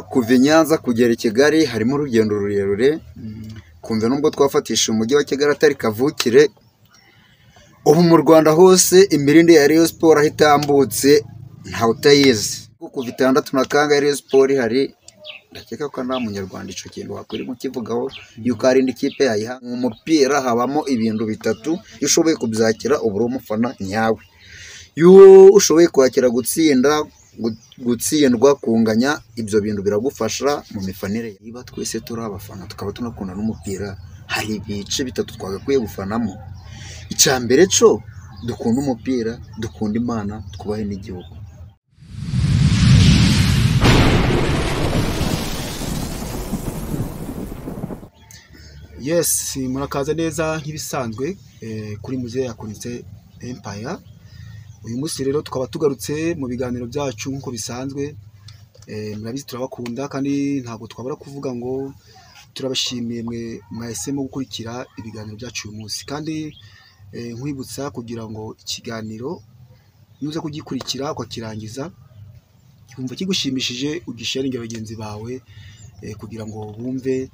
kuva i Nyanza kugera i Kigali harimo urugendo rurerure, kumva nubwo twafatisha umujyi wa Kigali atari kavukire, ubu mu Rwanda hose imirindi ya Rayon Sport aho itambutse ntawe utayizi. Kuva 6 na kangahe Rayon Sport ihari, ndakeka ko nta munyarwanda ico kintu wakwiri mukivugaho yuko ari indi kipe yayiha. Mu mupira habamo ibintu bitatu, iyo ushoboye kubyakira ubura umufana nyawe. Iyo ushoboye kwakira gutsindwa, kunganya, ibyo bintu biragufasha mu mifanire. Niba twese turi abafana tukaba tunakunda n'umupira, hari ibice bitatu twagakwiye gufanamo. Icya mbere cyo dukunda umupira, dukunda Imana, twubahe n'igihugu. Yes, murakaza neza nk'ibisanzwe kuri Muzehe Yakunitse Empire. Uyu munsi rero tukaba tugarutse mu biganiro byacu nk'uko bisanzwe. Murabizi turabakunda kandi ntabwo twabura kuvuga ngo turabashimiye mwe mwahisemo gukurikira ibiganiro byacu uyu munsi. Kandi nkwibutsa kugira ngo ikiganiro nuza kugikurikira ukakirangiza cyumva kigushimishije, ugisharinge bagenzi bawe kugira ngo bumve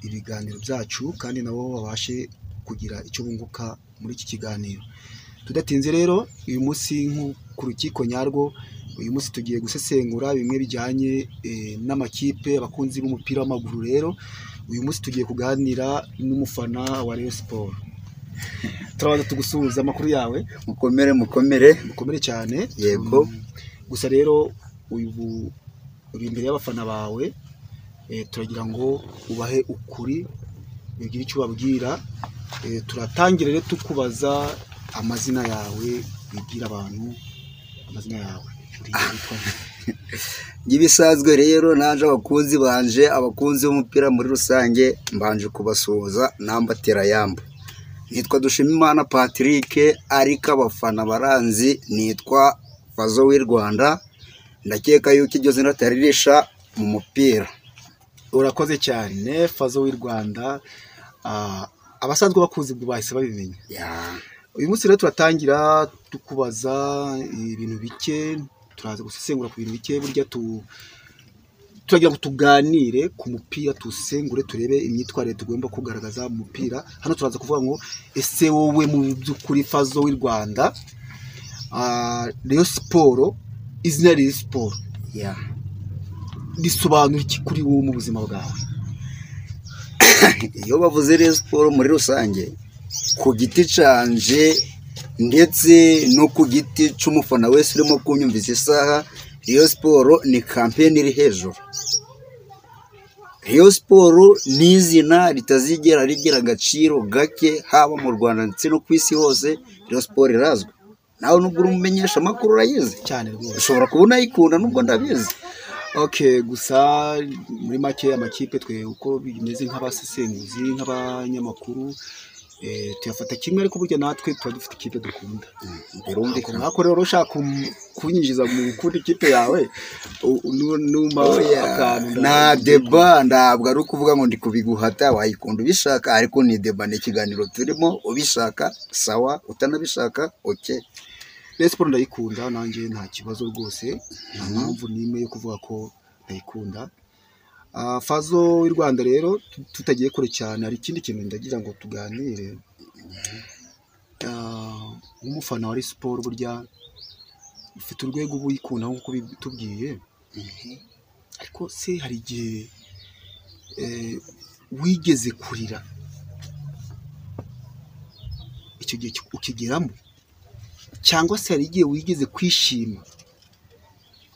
ibiganiro byacu kandi nabo babashe kugira icyo bunguka muri iki kiganiro. Tudatinze rero, uyu munsi ku rukiko nyarwo, uyu munsi tugiye gusesengura bimwe bijyanye n'amakipe, abakunzi b'umupira w'amaguru. Rero uyu munsi tugiye kuganira n'umufana wa Rayon Sport. Turabaza tugusuhuza, amakuru yawe? Mukomere cyane. Yego. Gusa rero uyu uri imbere y'abafana bawe, turagira ngo ubahe ukuri, ugire icyo babwira. Turatangira rero tukubaza amazina yawe, bigira abantu amazina yawe. Ngibisanzwe rero naje abakunzi banje, abakunzi b'umupira muri rusange, mbanje kubasuhuza nambatera yambo. Nitwa Dushimimana Patrick, ariko abafana baranzi nitwa Fazo w'i Rwanda. Ndakeka yuko iryo zina taririsha mu mupira. Urakoze cyane Fazo w'i Rwanda. Abasanzwe bakuzi bwo bahise babimenya. Uyu munsi rero turatangira tukubaza ibintu bike, turaza gusesengura ku bintu bike. Burya turagira ngo tuganire ku mupira, tusengure turebe imyitwarire tugomba kugaragaza mu mupira. Hano turaza kuvuga ngo ese wowe mu by'ukuri Fazo w'i Rwanda, Rayon Sport, izina Rayon Sport risobanura iki kuri wowe mu buzima bwawe? Iyo bavuze Rayon Sport muri rusange, ku giti canje ndetse no ku giti cy'umufana wese urimo kunyumvisa isaha, Rayon Sport ni kampeni iri hejuru. Rayon Sport ni izina ritazigera rigira agaciro gake, haba mu Rwanda ndetse no ku isi hose. Rayon Sport irazwi, nawe nubwo urumenyesha amakuru urayizi cyane rwose, ushobora kubona ayikunda nubwo ndabizi. Okay, gusa muri make amakipe twe uko bimeze nk'abasesenguzi, nk'abanyamakuru, tuyafata kimwe, ariko burya natwe tuba dufite ikipe dukunda. Birumvikana. Nako rero ushaka kunyinjiza mu gukunda ikipe yawe, na deba, ntabwo ari ukuvuga ngo ndi kubiguhata, wayikunda ubishaka, ariko ni deba, ni ikiganiro turimo. Ubishaka sawa, utanabishaka okay. Rayon Sport ndayikunda nanjye, nta kibazo rwose, nta mpamvu n'imwe yo kuvuga ko ndayikunda. Fazo w'i Rwanda rero, tutagiye kure cyane, hari ikindi kintu ndagira ngo tuganire. Nk'umufana wa Rayon Sport, burya ufite urwego uba uyikunda nk'uko bitubwiye, ariko se hari igihe wigeze kurira, icyo gihe ukigeramo? Cyangwa se hari igihe wigeze kwishima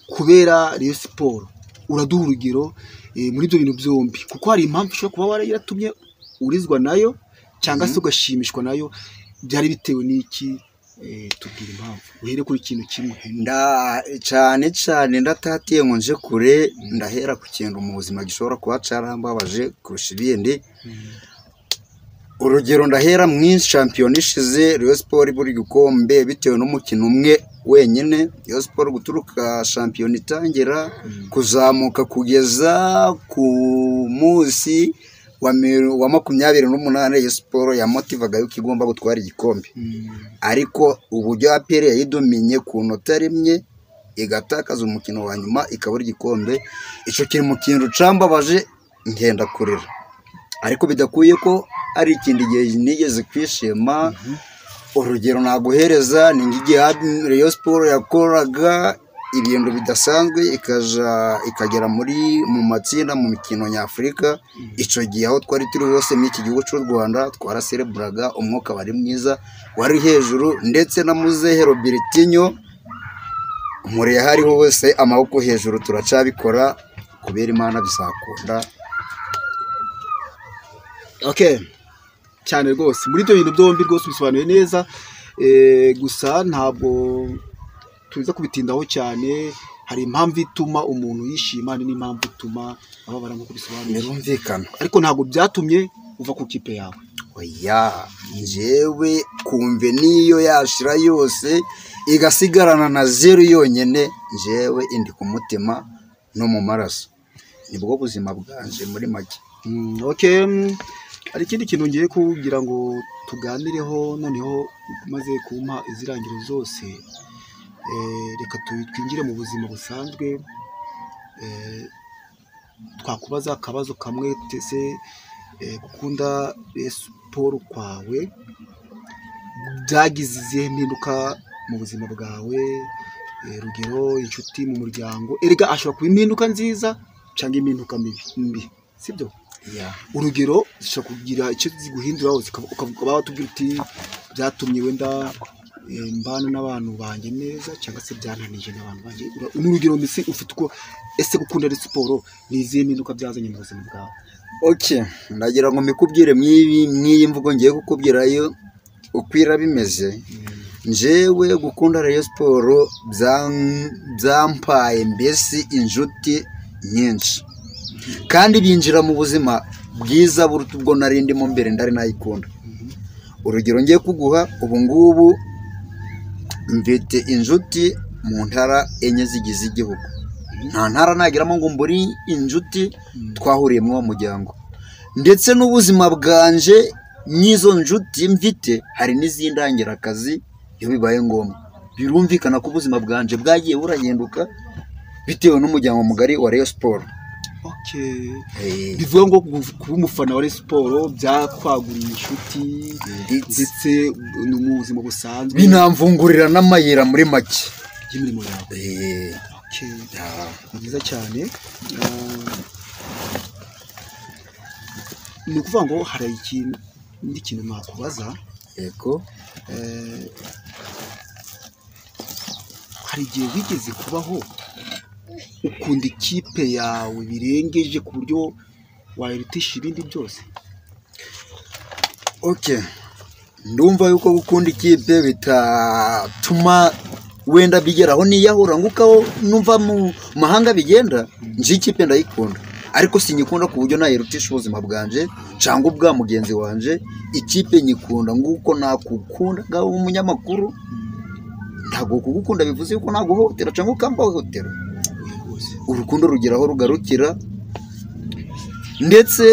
kubera Rayon Sport? Uraduha urugero muri ibyo bintu byombi, kuko hari impamvu ushobora kuba waratumye urizwa nayo cyangwa se ugashimishwa nayo. Byari bitewe n'iki? Tubwire impamvu, uhere kuri ikintu kimwe. Cyane ndatatiye ngo nje kure, ndahera ku kintu mu buzima gishobora kuba carambabaje kurusha ibindi. Urugero ndahera mu shampiyona ishize, Rayon Sport buri gikombe bitewe n'umukino umwe wenyine. Rayon Sport guturuka shampiyona itangira kuzamuka kugeza ku munsi wa 28, Rayon Sport yamotivaga yuko igomba gutwara igikombe. Ariko uburyo APR yayidominye ku nota rimwe, igatakaza umukino wa nyuma ikabura igikombe. Icyo kiri mu kintu cambabaje ngenda kurira, ariko bidakuye ko ari ikindi gihe nigeze kwishima. Urugero naguhereza ni nk'igihe Rayon Sport yakoraga ibintu bidasanzwe ikagera mu matsinda mu mikino nyafurika. Icyo gihe aho twari turi hose muri iki gihugu cy'u Rwanda twarasereburaga, umwuka wari mwiza wari hejuru, ndetse na Muzehe Robertinho umuri hariho hose amaboko hejuru. Turacabikora kubera Imana bizakunda. Cyane rwose muri ibyo bintu byombi rwose bisobanuye neza, gusa ntabwo tuza kubitindaho cyane. Hari impamvu ituma umuntu yishima, hari n'impamvu ituma ababara nk'uko bisobanuye, birumvikana. ariko ntabwo byatumye uva ku kipe yawe. Oya, njyewe kumve niyo yashira yose igasigarana na 0 yonyine, njyewe indi ku mutima no mu maraso. Nibwo buzima bwanje muri make. Hari ikindi kintu ngiye kugira ngo tuganireho noneho maze kumpa izirangiro zose. Reka twingire mu buzima busanzwe. Twakubaza akabazo kamwe, tese gukunda siporo kwawe byagize izihe mpinduka mu buzima bwawe? Rugero, inshuti, mu muryango. Erega ashobora kuba impinduka nziza cyangwa impinduka mbi, sibyo? Urugero zishobora kugira icyo ziguhinduraho, ukaba watubwira uti byatumye wenda mbana n'abantu banjye neza, cyangwa se byananije n'abantu banjye. N'urugero mbese ufite uko ese gukunda siporo ni izihe mpinduka byazanye mu buzima bwawe? Ndagira ngo mbikubwire mw'iyi mvugo ngiye kukubwirayo uko bimeze. Njyewe gukunda Rayon Sport byampaye mbese inshuti nyinshi, kandi binjira mu buzima bwiza buruta ubwo nari ndimo mbere ndari nayikunda. Urugero ngiye kuguha, ubu ngubu mfite inshuti mu ntara 4 zigize igihugu. Nta ntara nagiramo ngo mburi inshuti twahuriye mu muryango. Ndetse n'ubuzima bwanje n'izo nshuti mfite hari n'izindangirira akazi iyo bibaye ngombwa. Birumvikana ko ubuzima bwanje bwagiye burahinduka bitewe n'umuryango mugari wa Rayon Sport. Bivuga ngo kuba umufana wa Rayon Sport byakwaguriye inshuti ndetse no mu buzima busanzwe, binamvungurira n'amayira muri make y'imirimo yawe. Ni byiza cyane. Ni ukuvuga ngo hari ikindi kintu nakubaza. Yego. Hari igihe wigeze kubaho ukunda ikipe yawe birengeje ku buryo wayirutisha ibindi byose? Ndumva yuko gukunda ikipe bitatuma wenda bigeraho niyahura ngukaho numva mu mahanga bigenda. Nje ikipe ndayikunda, ariko sinyikunda ku buryo nayirutisha ubuzima bwanje cyangwa ubwa mugenzi wanje. Ikipe nyikunda nguko nakukundaga umunyamakuru. Ntabwo kugukunda bivuze yuko naguhotera cyangwa ukambahohotera. Urukundo rugeraho rugarukira, ndetse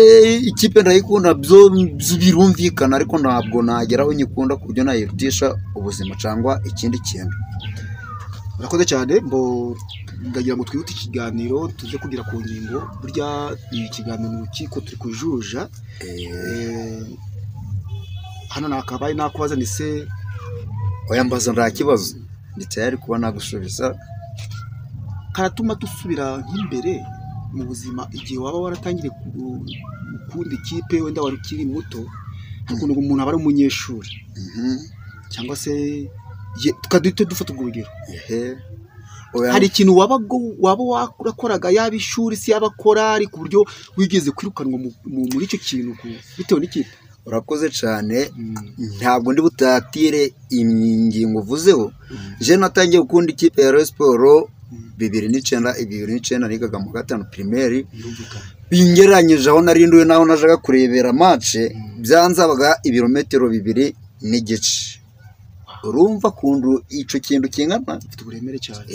ikipe ndayikunda byo birumvikana, ariko ntabwo nageraho nyikunda ku buryo nayirutisha ubuzima cyangwa ikindi kintu. Urakoze cyane. Ndagira ngo twihute ikiganiro tuze kugira ku ngingo. Burya ikiganiro mu rukiko turi kujuja. Hano nakabaye nakubaza ni se oya mbaza nta kibazo, ndetse yari kuba nagusubiza. Karatuma dusubira nk'imbere mu buzima igihe waba waratangiriye gukunda ikipe, wenda wari ukiri muto, ukuntu umuntu aba ari umunyeshuri cyangwa se tukadute dufata ubwo urugero. Hari ikintu waba wakoraga, yaba ishuri se yabakora, ari ku buryo wigeze kwirukanwa muri icyo kintu bitewe n'ikipe? Urakoze cyane. Ntabwo ndi butatire ingingo uvuzeho. Je natangiye gukunda ikipe ya Rayon Sport 2009 nigaga mu 5 primaire. Bingeranyije aho narinduye naho najaga kurebera match, byanzabaga ibirometero 2 n'igice. Urumva kundu ico kintu kingana gifite uburemere cyane.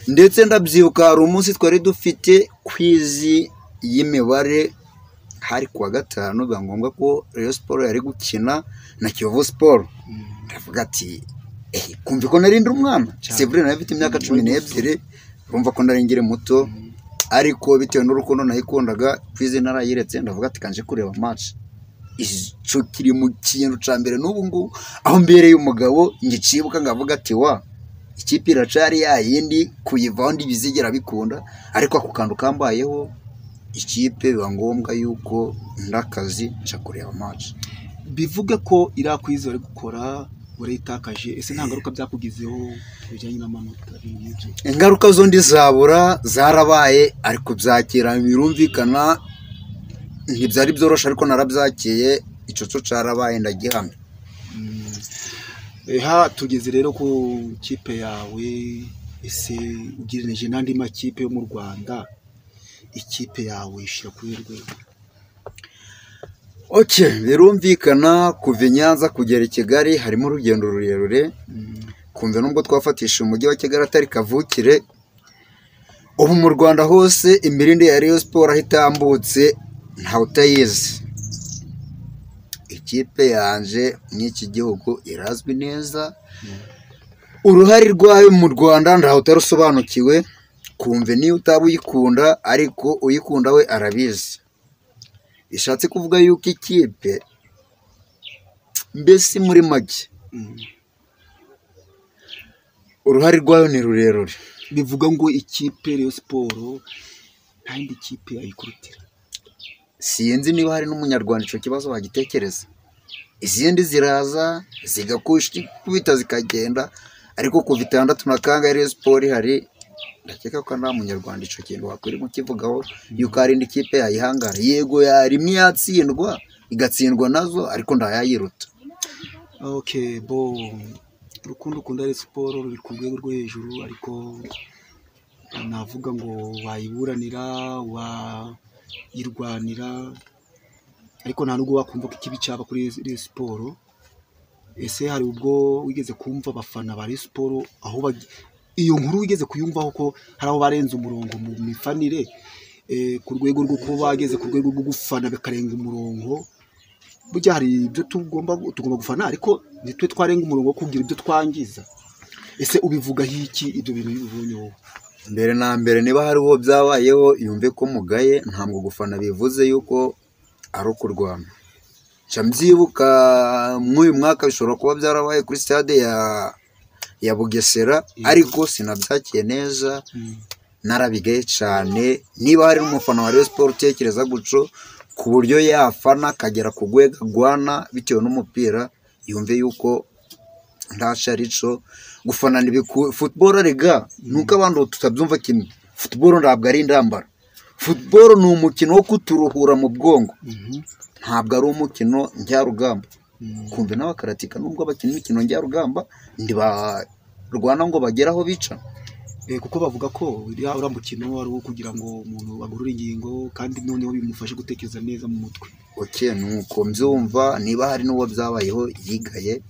Ndetse ndabyibuka hari umunsi twari dufite kwizi y'imibare, hari kuwa 5 biba ngombwa ko Rayon Sport yari gukina na Kiyovu Sport. Ndavuga ati kumva ko narindi umwana Sevre nawe afite imyaka 12 urumva ko narengere muto ariko bitewe n'urukundo nayikundaga kwize narayiretse ndavuga ati kanje kureba match ico kiri mu kintu ca mbere n'ubu ngubu aho mbereye umugabo ngicibuka ngavuga ati wa ikipe iracari yayindi kuyivaho ndi bizigera bikunda ariko ako kantu kambayeho ikipe biba ngombwa yuko ndakazi nca kureba match bivuga ko irakwizera gukora urayitakaje ese nta ngaruka byakugizeho bijyanye n'amanota n'ibyo ingaruka zo ndi zabura zarabaye ariko byakira birumvikana ntibyari byorosha ariko narabyakiye ico cyo carabaye ndagihamye. Ha tugeze rero ku kipe yawe ese ugireneje n'andi makipe yo mu Rwanda ikipe yawe ishira kuri rwego birumvikana kuva Nyanza kugera i Kigali harimo urugendo rurerure kumva nubwo twafatisha umujyi wa Kigali atari kavukire ubu mu Rwanda hose imirinde ya Rayon Sport ahitambutse nta utayizi ikipe yanje n'iki gihugu irazwi neza uruhari rwayo mu Rwanda ntaho utarusobanukiwe kumve niyo utaba uyikunda ariko uyikunda we arabizi ishatse kuvuga yuko ikipe mbese muri make uruhari rwayo ni rurerure bivuga ngo ikipe Rayon Sport nta yindi kipe ayikurutira sinzi niba hari n'umunyarwanda ico kibazo bagitekereza izindi ziraza zigakubita zikagenda ariko kuva 6 na kanga Rayon Sport hari ndakeka ko nta munyarwanda ico kintu wakwiri mukivugaho yuko ari indi kipe yayihangara yego yarimwe yatsindwa igatsindwa nazo ariko ndayayiruta. Bo urukundo ukunda Rayon Sport ruri ku rwego rwo hejuru ariko navuga ngo wayiburanira wayirwanira ariko nta nubwo wakumva ko ikibi cyaba kuri Rayon Sport. Ese hari ubwo wigeze kumva abafana ba Rayon Sport aho iyo nkuru wigeze kuyumvaho ko hari aho barenze umurongo mu mifanire ku rwego rwo kuba bageze ku rwego rwo gufana bakarenga umurongo burya hari ibyo tugomba gufana ariko nitwe twarenga umurongo wo kugira ibyo twangiza ese ubivuga hiki ibyo bintu bibonye wowe mbere na mbere niba hari uwo byabayeho yumve ko mugaye ntabwo gufana bivuze yuko ari ukurwana cyamzibuka mw'uyu mwaka bishobora kuba byarabaye kuri stade ya Bugesera ariko sinabyakiye neza narabigaye cyane niba hari n'umufana wa Rayon Sport utekereza guco ku buryo yafana kagera ku gwega gwana bitewe n'umupira yumve yuko ndasharico gufana football rega nuko abantu tutabyumva kimwe football ntabwo ari indambara football ni umukino wo kuturuhura mu bwongo ntabwo ari umukino njyarugamba kumve n'abakaratika nubwo bakina imikino njyarugamba rwana ngo bageraho bica kuko bavuga ko uriya mukino ari uwo kugira ngo umuntu agorore ingingo kandi noneho bimufashe gutekereza neza mu mutwe nuko mbyumva niba hari n'uwo byabayeho yigaye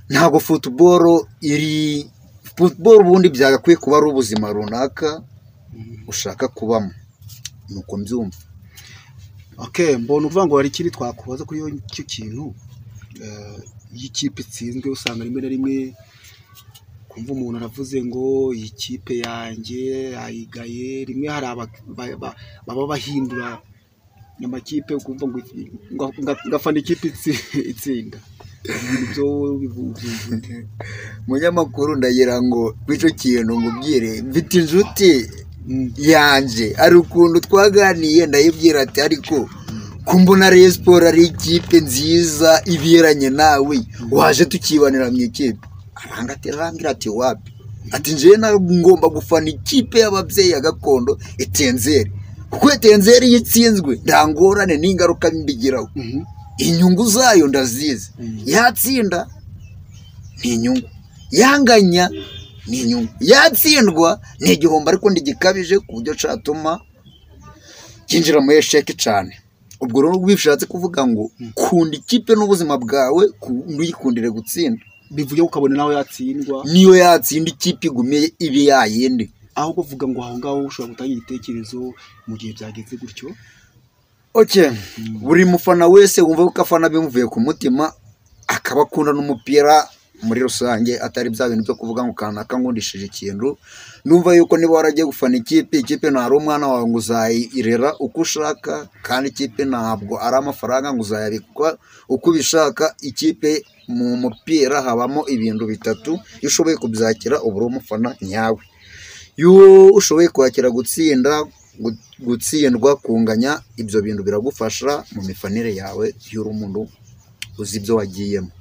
ntabwo football ubundi byagakwiye kuba ari ubuzima runaka ushaka kubamo nuko mbyumva. Mbona uvuga ngo hari ikindi twakubaza kuri icyo kintu y'ikipe itsinzwe usanga rimwe na rimwe kumva umuntu aravuze ngo iyi kipe yanjye ayigaye rimwe hari baba bahindura amakipe ukumva ngo ngafana ikipe itsinda munyamakuru ndagira ngo bico kintu ngubwire mfite inshuti yanje ari ukuntu twaganiye ndayibwira ati ariko kumbona Rayon Sport ari ikipe nziza ibiranye nawe waje tukibanira mu ikipe arangatira ati wapi ati nje ngomba gufana ikipe y'ababyeyi ya gakondo Etenzeri kuko Etenzeri yitsinzwe ndangorane n'ingaruka mbigiraho inyungu zayo ndazize yatsinda ni inyungu yanganya ni inyungu yatsindwa ni igihombo ariko ndigikabije ku buryo catuma kinjira mu esheke cyane ubwo rero bishatse kuvuga ngo kunda ikipe n'ubuzima bwawe uyikundire gutsinda bivuye ukabona nawe yatsindwa niyo yatsinda ikipe igumiye ibi yayindi aho kuvuga ngo aho ngaho ushobora gutanga igitekerezo mu gihe byageze gutyo. Buri mufana wese wumva ko afana bimuvuye ku mutima akaba akunda n'umupira muri rusange atari bya bintu byo kuvuga ngo kanaka ngundishije ikintu. Ndumva yuko niba waragiye gufana ikipe ntari umwana wawe ngo uzayirera uko ushaka, kandi ikipe ntabwo ari amafaranga ngo uzayabikwa uko ubishaka. Ikipe mu mupira habamo ibintu bitatu, iyo ushoboye kubyakira uba uri umufana nyawe. Iyo ushoboye kwakira gutsindwa, kunganya, ibyo bintu biragufasha mu mifanire yawe iyo uri umuntu uzi ibyo wagiyemo.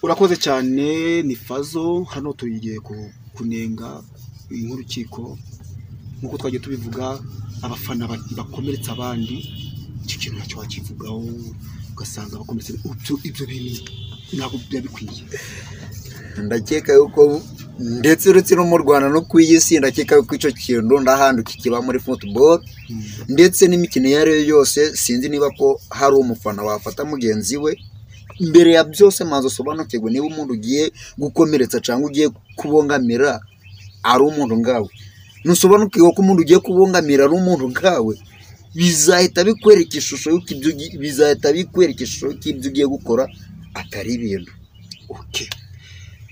Urakoze cyane, ni Fazo. Hano tugiye kunenga nk'urukiko nk'uko twagiye tubivuga, abafana bakomeretsa abandi. Icyo kintu nacyo wakivugaho, ugasanga bakomeretse. Ibyo bintu ntabwo biba bikwiye. Ndakeka yuko ndetse uretse no mu Rwanda no ku isi, ndakeka yuko icyo kintu ndahandi kikiba muri football ndetse n'imikino iyo ari yo yose. Sinzi niba ko hari umufana wafata mugenzi we. Mbere ya byose maze usobanukirwe niba umuntu ugiye gukomeretsa cyangwa ugiye kubongamira ari umuntu ngawe. Nusobanukirwa ko umuntu ugiye kubongamira ari umuntu ngawe, bizahita bikwereka ishusho y'ibyo ugiye gukora atari ibintu. Okay.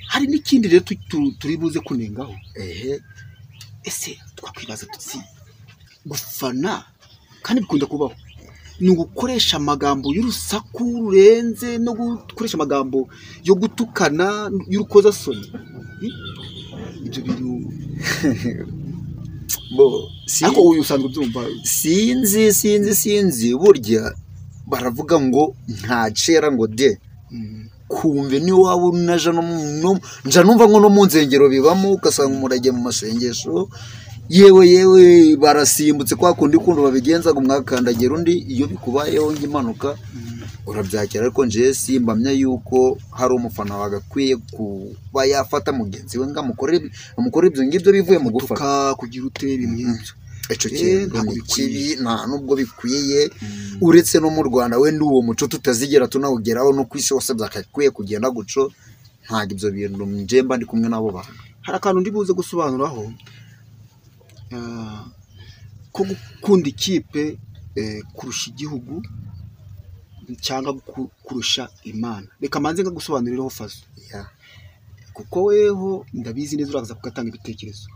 Hari n'ikindi rero turi buze kunengaho. Ese twakwibaza tuti gufana kandi bikunda kubaho, ni ugukoresha amagambo y'urusaku rurenze no gukoresha amagambo yo gutukana y'urukozasoni. Ibyo bintu ariko uyu usanzwe ubyumva. Sinzi burya baravuga ngo ntacera ngo de kumve ni waba unaja nja numva ngo no mu nzengero bibamo, ugasanga umurage mu masengesho yewe barasimbutse kwa kundi kuntu babigenza ngo mwakandagira undi. Iyo bikubayeho nk'impanuka urabyakira, ariko nje simbamya yuko hari umufana wagakwiye kuba yafata mugenzi we ngo amukore ibyo ngibyo bivuye mu gufata kugira utebe ibintu. Icyo kintu ni kibi, nta nubwo bikwiye. Uretse no mu Rwanda wenda uwo muco tutazigera tunawugeraho, no ku isi hose byakakwiye kugenda guco. Ntabwo ibyo bintu nje mba ndi kumwe nabo bantu. Hari akantu ndi buze gusobanuraho ko gukunda ikipe kurusha igihugu cyangwa kurusha Imana. Reka manze ngagusobanuriraho Fazo, kuko weho ndabizi neza uraza kugatanga ibitekerezo.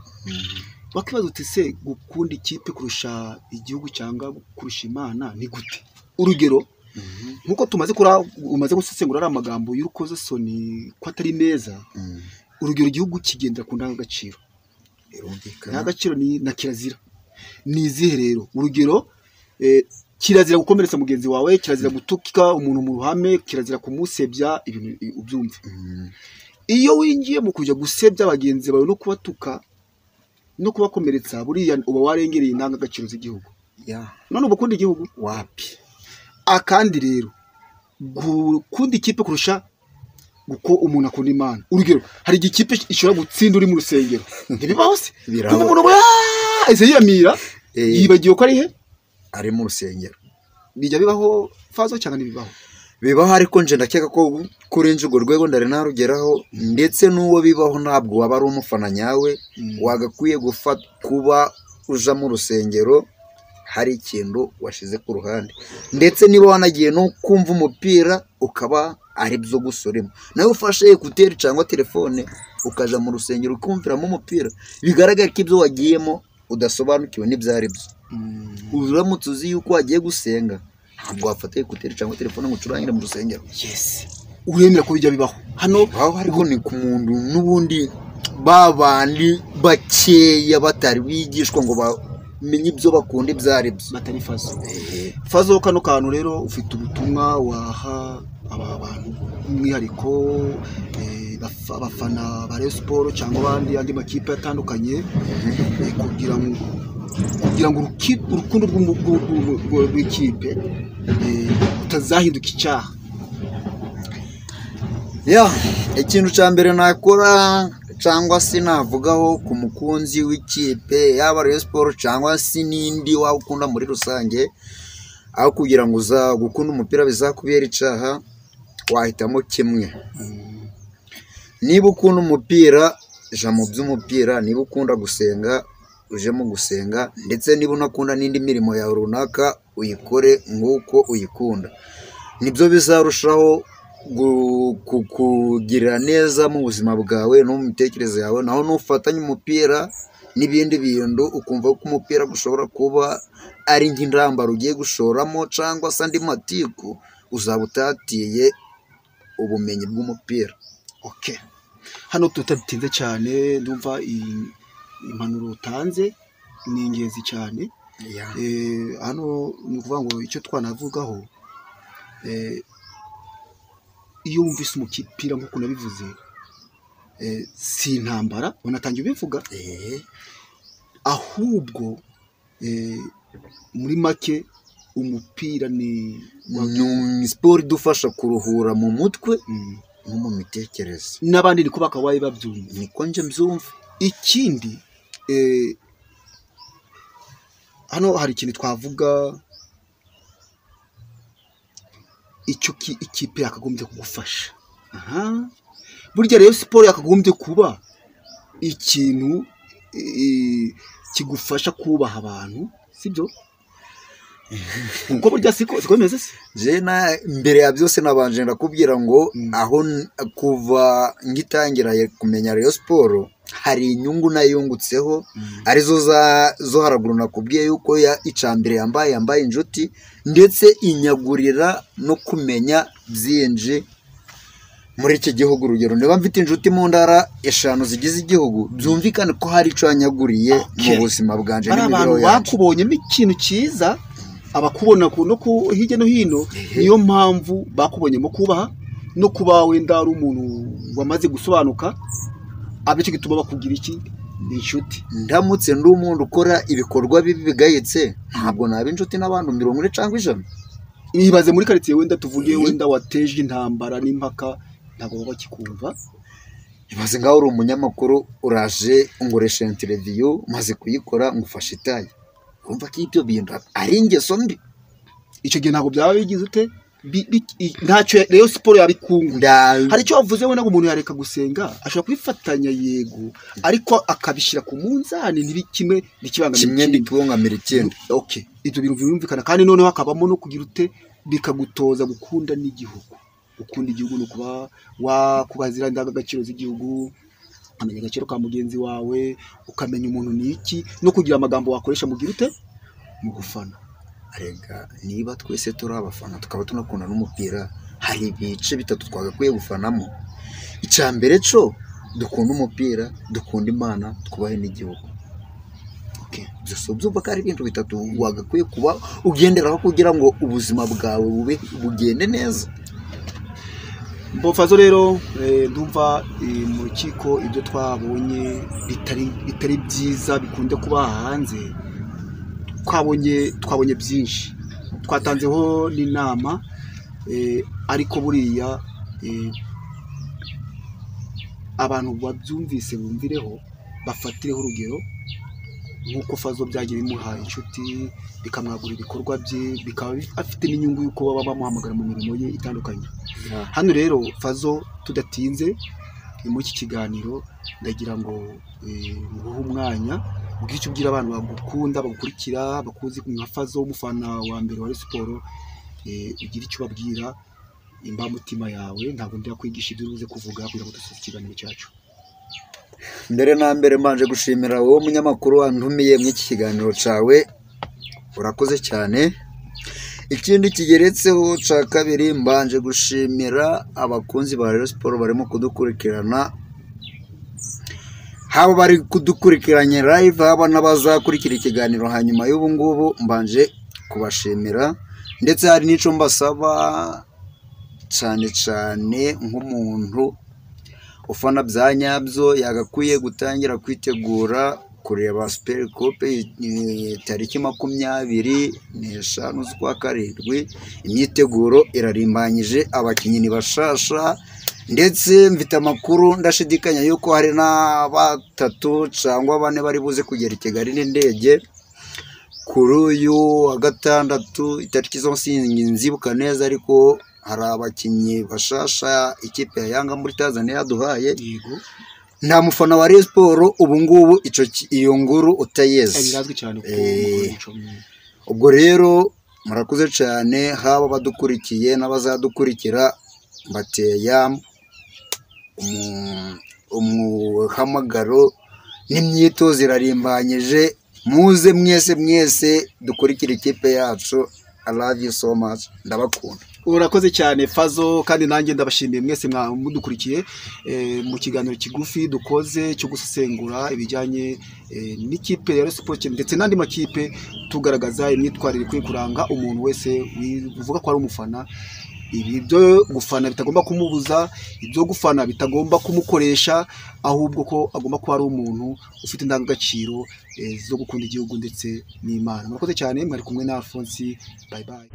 Wakibaza uti se gukunda ikipe kurusha igihugu cyangwa kurusha Imana ni gute? Urugero nkuko umaze gusesengura ari amagambo y'urukozasoni ko atari meza. Urugero, igihugu kigendera ku ndangagaciro. Ndangagaciro na kirazira ni izihe rero? Urugero, kirazira gukomeretsa mugenzi wawe, kirazira gutukika umuntu mu ruhame, kirazira kumusebya, ibintu ubyumve. Iyo wingiye mu kujya gusebya bagenzi bawe no kubatuka no kubakomeretsa, buriya uba warengereye indangagaciro z'igihugu. None ubukunda igihugu wapi? Akandi rero gukunda ikipe kurusha uko umuntu akunda Imana. Urugero, hari igikipe ishobora gutsinda uri mu rusengero. Ntibibaho se? Kuko umuntu ese yiyamira yibagiwe ko ari he? Ari mu rusengero. Bijya bibaho Fazo cyangwa ntibibaho? Bibaho, ariko nje ndakeka ko kurenza urwo rwego ndari narugeraho. Ndetse n'uwo bibaho ntabwo waba ari umufana nyawe. Wagakwiye kuba uja mu rusengero hari ikintu washize ku ruhande. Ndetse niba wanagiye no kumva umupira ukaba ari byo gusoremo, nawe ufashe ekuteri cyangwa telefone ukaja mu rusengero ukumviramo umupira, bigaragara ko ibyo wagiyemo udasobanukiwe n'ibyari byo. Uramutse uzi yuko wagiye gusenga, ntabwo wafata ekuteri cyangwa telefone ngo ucurangire mu rusengero. Uremera ko bijya bibaho hano? Ariko ni ku muntu n'ubundi babandi bakeya batari bigishwa ngo bamenye ibyo bakunda ibyo ari byo, batari Fazo. Fazo, kano kantu rero ufite ubutumwa waha aba bantu by'umwihariko abafana ba Rayon Sports cyangwa andi makipe atandukanye, kugira ngo urukundo rw'ikipe utazahinduka icyaha? Ikintu cya mbere nakora cyangwa se navugaho ku mukunzi w'ikipe yaba Rayon Sports cyangwa se n'indi waba ukunda muri rusange, aho kugira ngo uza gukunda umupira bizakubera icyaha, wahitamo kimwe. Niba ukunda umupira, ja mu by'umupira. Niba ukunda gusenga, uje mu gusenga. Ndetse niba unakunda n'indi mirimo yawe runaka, uyikore nk'uko uyikunda. Nibyo bizarushaho kukugirira neza mu buzima bwawe no mu mitekerereze yawe, naho nufatanya umupira n'ibindi bintu ukumva ko umupira ushobora kuba ari nk'intambara ugiye gushoramo cyangwa se andi matiku, uzaba utatiye ubumenyi bw'umupira. Okay, hano tutabitinze cyane, ndumva impanuro utanze ni ingenzi cyane. Hano ni ukuvuga ngo icyo twanavugaho, iyo wumvise umupira nk'uko nabivuze, si intambara unatangiye ubivuga, ahubwo muri make umupira ni siporo idufasha kuruhura mu mutwe no mu mitekerereze, n'abandi niko bakabaye babyumva, niko nje mbyumva. Ikindi hano hari ikintu twavuga, icyo ikipe yakagombye kugufasha. Burya rero siporo yakagombye kuba ikintu kigufasha kubaha abantu, sibyo? Kuko burya siko bimeze se. Jena mbere ya byose nabanje ndakubwira ngo aho kuva ngitangira kumenya Rayon Sport hari inyungu nayungutseho, arizo zo haraguru nakubwiye yuko icambere yambaye inshuti, ndetse inyagurira no kumenya byinji muri iki gihugu. Urugero, niba mfite inshuti mu ndara 5 zigize igihugu, byumvikane ko hari ico yanyaguriye mu buzima bwanje n'imibereho yacu. Bakubonyemo ikintu cyiza, abakubona no hirya no hino, niyo mpamvu bakubonyemo kubaha no kuba wenda ari umuntu wamaze gusobanuka, abicyo gituma bakugira iki, ni inshuti. Ndamutse ndi umuntu ukora ibikorwa bibi bigayitse, ntabwo naba inshuti n'abantu 40 cyangwa 100. Nibaze muri quartier wenda tuvuge wenda wateje intambara n'impaka, ntabwo baba kikumva. Ibaze ngaho uri umunyamakuru, uraje ungoresha interview, maze kuyikora ngufasha itaye, urumva ko ibyo bintu ari ingeso mbi. Icyo gihe ntabwo byaba bigize ute, ntacyo Rayon Sport yabikungura. Hari icyo wavuze wenda ngo umuntu yareka gusenga, ashobora kubifatanya yego, ariko akabishyira ku munzani ntibikimwe kimwe nditungamira ikindi. Okay, ibyo bintu birumvikana, kandi noneho hakabamo no kugira ute, bikagutoza gukunda n'igihugu. Ukunda igihugu no kuba wakubazira indangagaciro z'igihugu, ukamenya agaciro ka mugenzi wawe, ukamenya umuntu ni iki, no kugira amagambo wakoresha mugira ute mu gufana. Arega niba twese turi abafana tukaba tunakunda n'umupira, hari ibice bitatu twagakwiye gufanamo. Icambere cyo dukunda umupira, dukunda Imana, twubahe n'igihugu. Okay, byose byumva ko ari ibintu bitatu wagakwiye kuba ugenderaho kugira ngo ubuzima bwawe bugende neza. Mbofazo rero ndumva mu rukiko ibyo twabonye bitari byiza, bikunde kuba hanze. Twabonye byinshi, twatanzeho n'inama, ariko buriya abantu babyumvise bumvireho, bafatireho urugero, nk'uko Fazo byagiye bimuhaye inshuti, bikamwagura ibikorwa bye, bikaba afite n'inyungu y'uko baba bamuhamagara mu mirimo ye itandukanye. Hano rero Fazo tudatinze muri iki kiganiro, ndagira ngo nguhe umwanya ubwira icyo ubwira abantu bagukunda, bagukurikira, bakuzi nka Fazo, umufana wa mbere wa Rayon Sport, ugira icyo ubabwira imbamutima yawe. Ntabwo ndi kwigisha ibyo uruze kuvuga kugira ngo dusoze ikiganiro cyacu. Mbere na mbere mbanje gushimira wowe munyamakuru wantumiye mu iki kiganiro cyawe, urakoze cyane. Ikindi kigeretseho cya kabiri, mbanje gushimira abakunzi ba Rayon Sport barimo kudukurikirana, haba bari kudukurikiranye live, haba n'abazakurikira ikiganiro hanyuma y'ubu ngubu, mbanje kubashimira. Ndetse hari n'ico mbasaba cyane cyane, nk'umuntu ufana bya nyabyo, yagakwiye gutangira kwitegura kureba Super Coupe tariki 25 z'ukwa karindwi. Imyiteguro irarimbanyije, abakinnyi ni bashasha, ndetse mfite amakuru ndashidikanya yuko hari na 3 cyangwa 4 bari buze kugera i Kigali n'indege kuri uyu wa gatandatu. Itariki zo nzibuka neza, ariko hari abakinnyi bashasha ikipe ya Yanga muri Tanzania yaduhaye. Nta mufana wa Rayon Sport ubu ngubu iyo nguru utayeze. Ubwo rero murakoze cyane, haba badukurikiye n'abazadukurikira, mbateye yambu umuhamagaro n'imyitozo irarimbanyije, muze mwese dukurikira ikipe yacu. I love you so much, ndabakunda. Urakoze cyane Fazo, kandi nanjye ndabashimiye mwese mudukurikiye mu kiganiro kigufi dukoze cyo gusesengura ibijyanye n'ikipe ya Rayon Sports ndetse n'andi makipe, tugaragaza imyitwarire ikwiye kuranga umuntu wese uvuga ko ari umufana. Ibi byo gufana bitagomba kumubuza, ibyo gufana bitagomba kumukoresha, ahubwo ko agomba kuba ari umuntu ufite indangagaciro zo gukunda igihugu ndetse n'Imana. Murakoze cyane, mwari kumwe na Alphonse. Bye bye.